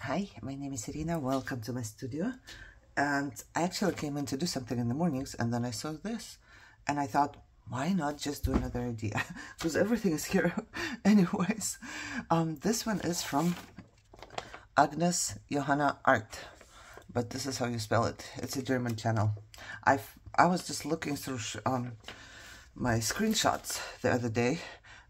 Hi, my name is Irina. Welcome to my studio. And I actually came in to do something in the mornings, and then I saw this. And I thought, why not just do another idea? Because everything is here anyways. This one is from Agnes Johanna Art. But this is how you spell it. It's a German channel. I was just looking through my screenshots the other day,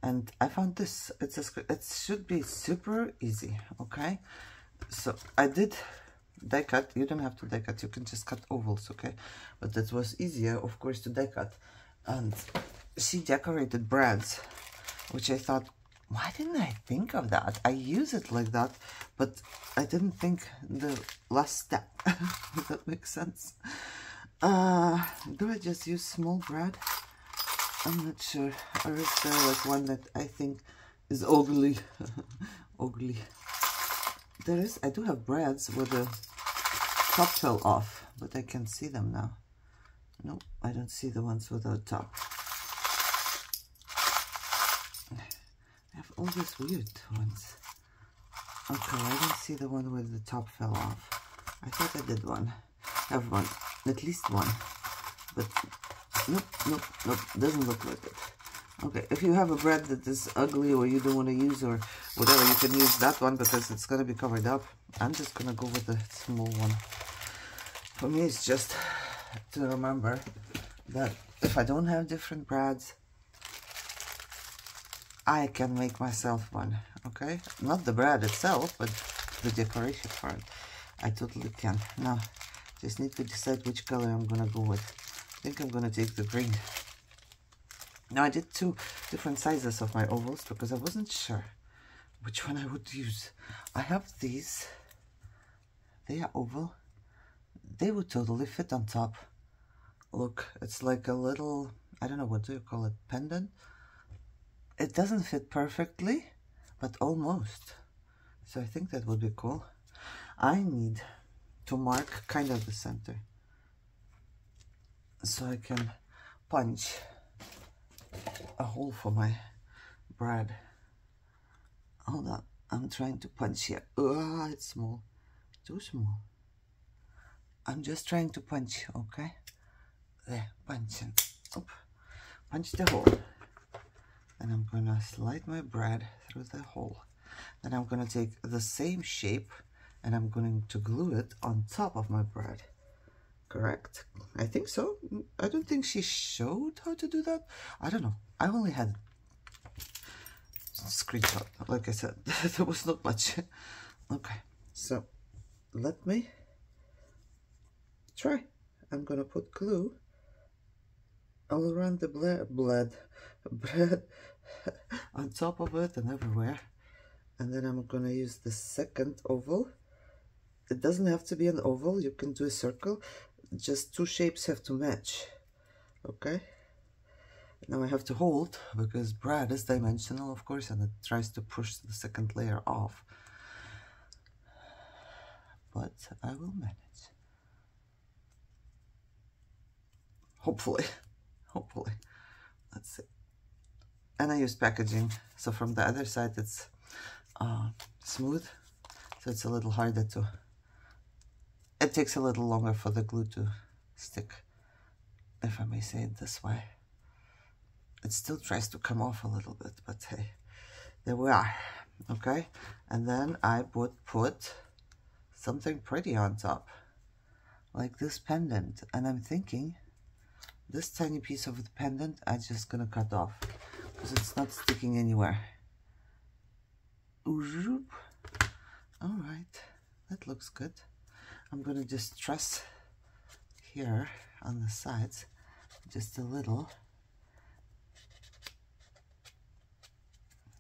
and I found this. It should be super easy, okay? So I did die cut. You don't have to die cut, you can just cut ovals, okay? But that was easier, of course, to die cut. And she decorated brads, which I thought, why didn't I think of that? I use it like that, but I didn't think the last step. If that makes sense. Do I just use small brad? I'm not sure. Or is there like one that I think is ugly? Ugly. There is, I do have brads where the top fell off, but I can see them now. No, I don't see the ones without top. I have all these weird ones. Okay, I don't see the one where the top fell off. I thought I did one. I have one, at least one. But nope, doesn't look like it. Okay, if you have a brad that is ugly or you don't want to use or whatever, you can use that one because it's going to be covered up. I'm just going to go with the small one. For me, it's just to remember that if I don't have different brads, I can make myself one, okay? Not the brad itself, but the decoration for it. I totally can. Now, just need to decide which color I'm going to go with. I think I'm going to take the green. Now I did two different sizes of my ovals because I wasn't sure which one I would use. I have these. They are oval. They would totally fit on top. Look, it's like a little, I don't know, what do you call it, pendant? It doesn't fit perfectly, but almost. So I think that would be cool. I need to mark kind of the center so I can punch a hole for my brad. Hold on, I'm trying to punch here. It's small, too small. I'm just trying to punch, okay? There, punching. Oop. Punch the hole. And I'm gonna slide my brad through the hole. Then I'm gonna take the same shape and I'm going to glue it on top of my brad. Correct? I think so. I don't think she showed how to do that. I don't know. I only had screenshot. Like I said, there was not much. Okay, so let me try. I'm gonna put glue all around the bread on top of it and everywhere. And then I'm gonna use the second oval. It doesn't have to be an oval, you can do a circle. Just two shapes have to match. Okay. Now I have to hold because brad is dimensional, of course, and it tries to push the second layer off. But I will manage. Hopefully. Hopefully. Let's see. And I use packaging, so from the other side it's smooth, so it's a little harder to, it takes a little longer for the glue to stick, if I may say it this way. It still tries to come off a little bit, but hey, there we are. Okay, and then I would put something pretty on top, like this pendant, and I'm thinking this tiny piece of the pendant I'm just gonna cut off because it's not sticking anywhere. All right, that looks good. I'm gonna just truss here on the sides just a little.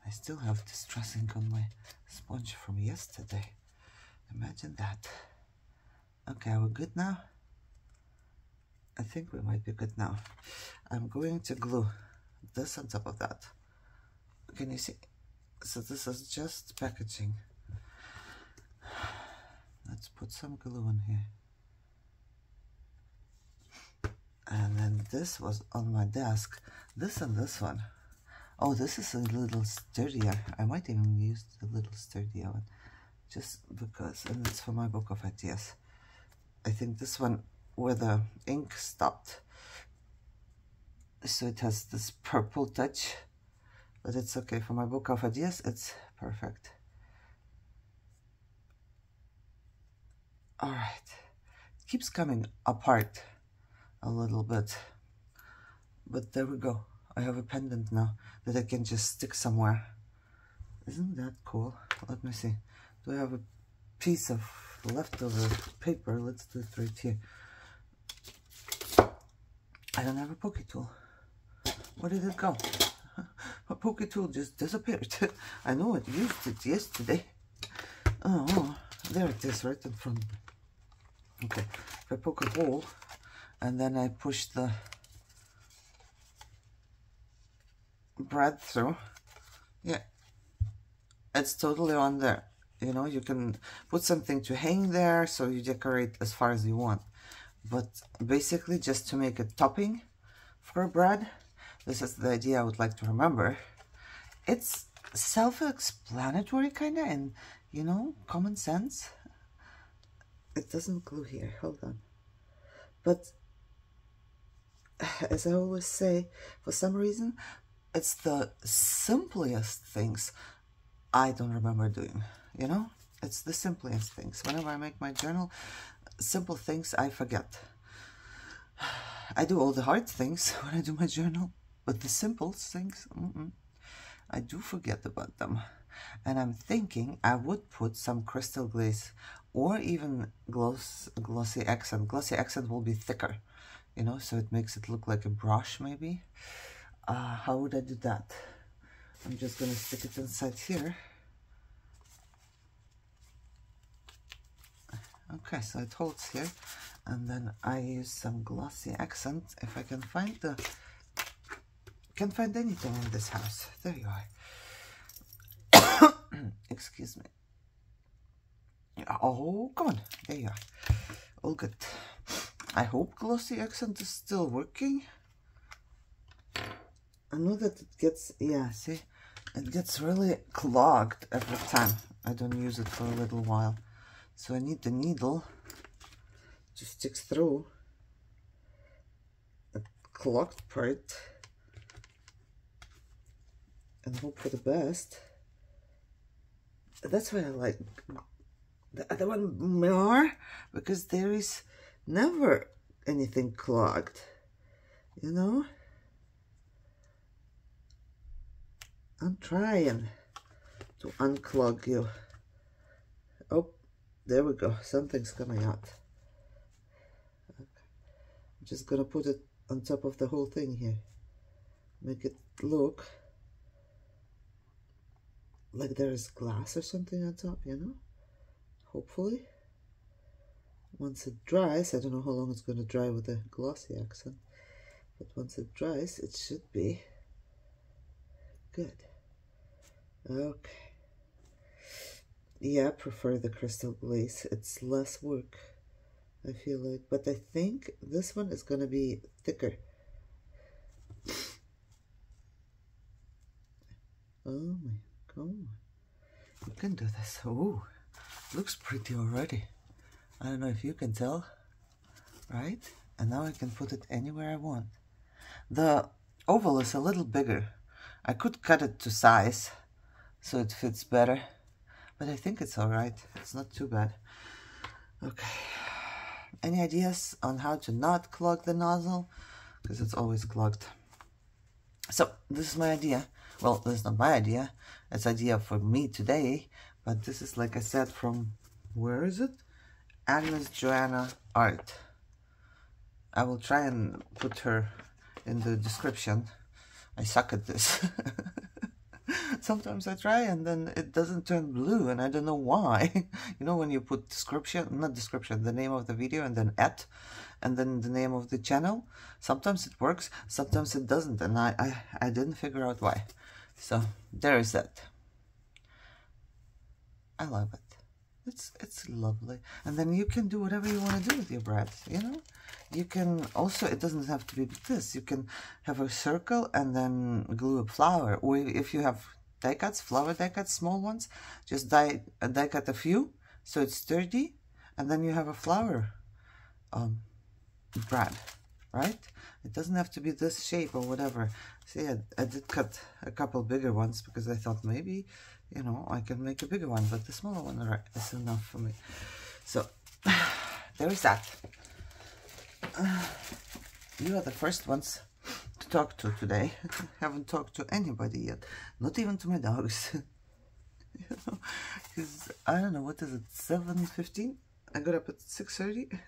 I still have this trussing on my sponge from yesterday. Imagine that. Okay, are we good now? I think we might be good now. I'm going to glue this on top of that. Can you see? So this is just packaging. Let's put some glue on here. And then this was on my desk. This and this one. Oh, this is a little sturdier. I might even use the little sturdier one. just because, and it's for my book of ideas. I think this one where the ink stopped, so it has this purple touch, but it's okay. For my book of ideas, it's perfect. All right, it keeps coming apart a little bit, but there we go. I have a pendant now that I can just stick somewhere. Isn't that cool? Let me see. Do I have a piece of leftover paper? Let's do it right here. I don't have a poke tool. Where did it go? My poke tool just disappeared. I know I used it yesterday. Oh, there it is, right in front of me. Okay, if I poke a hole and then I push the bread through, yeah, it's totally on there. You know, you can put something to hang there, so you decorate as far as you want. But basically, just to make a topping for bread, this is the idea I would like to remember. It's self-explanatory kind of, and, you know, common sense. It doesn't glue here, hold on. But, as I always say, for some reason, it's the simplest things I don't remember doing, you know? It's the simplest things. Whenever I make my journal, simple things I forget. I do all the hard things when I do my journal, but the simple things, I do forget about them. And I'm thinking I would put some crystal glaze or even glossy accent. Glossy accent will be thicker, you know, so it makes it look like a brush maybe. How would I do that? I'm just gonna stick it inside here. Okay, so it holds here, and then I use some glossy accent. If I can find can't find anything in this house. There you are. Excuse me. Oh, come on. There you are. All good. I hope glossy accent is still working. I know that it gets, yeah, see, it gets really clogged every time I don't use it for a little while. So I need the needle to stick through a clogged part and hope for the best. That's why I like the other one more, because there is never anything clogged, you know? I'm trying to unclog you. Oh, there we go. Something's coming out. Okay. I'm just gonna put it on top of the whole thing here. Make it look like there is glass or something on top, you know? Hopefully. Once it dries, I don't know how long it's gonna dry with the glossy accent, but once it dries, it should be good. Okay. Yeah, I prefer the crystal glaze. It's less work, I feel like. But I think this one is going to be thicker. Oh my god. You can do this. Oh, looks pretty already. I don't know if you can tell. Right? And now I can put it anywhere I want. The oval is a little bigger. I could cut it to size so it fits better, but I think it's all right. It's not too bad. Okay. Any ideas on how to not clog the nozzle? Because it's always clogged. So this is my idea. Well, this is not my idea. It's idea for me today, but this is, like I said, from, where is it? Agnes Joanna Art. I will try and put her in the description. I suck at this. Sometimes I try and then it doesn't turn blue and I don't know why. You know, when you put description, not description, the name of the video and then @ and then the name of the channel, sometimes it works, sometimes it doesn't, and I didn't figure out why. So there is that. I love it. It's lovely. And then you can do whatever you want to do with your bread, you know? You can also, it doesn't have to be this. You can have a circle and then glue a flower. Or if you have die cuts, flower die cuts, small ones. Just die cut a few so it's sturdy, and then you have a flower brad, right? It doesn't have to be this shape or whatever. See, I did cut a couple bigger ones because I thought maybe, you know, I can make a bigger one, but the smaller one is enough for me. So there is that. You are the first ones to talk to today. Haven't talked to anybody yet, not even to my dogs. You know, because I don't know, what is it, 7:15? I got up at 6:30.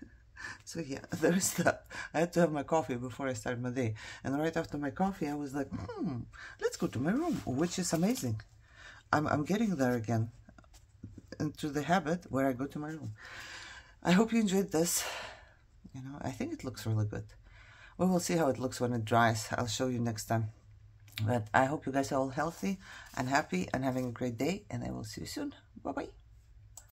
So yeah, there's that. I had to have my coffee before I start my day, and right after my coffee I was like, let's go to my room, which is amazing. I'm getting there again into the habit where I go to my room. I hope you enjoyed this. You know, I think it looks really good. We will see how it looks when it dries. I'll show you next time. But I hope you guys are all healthy and happy and having a great day, and I will see you soon. Bye bye.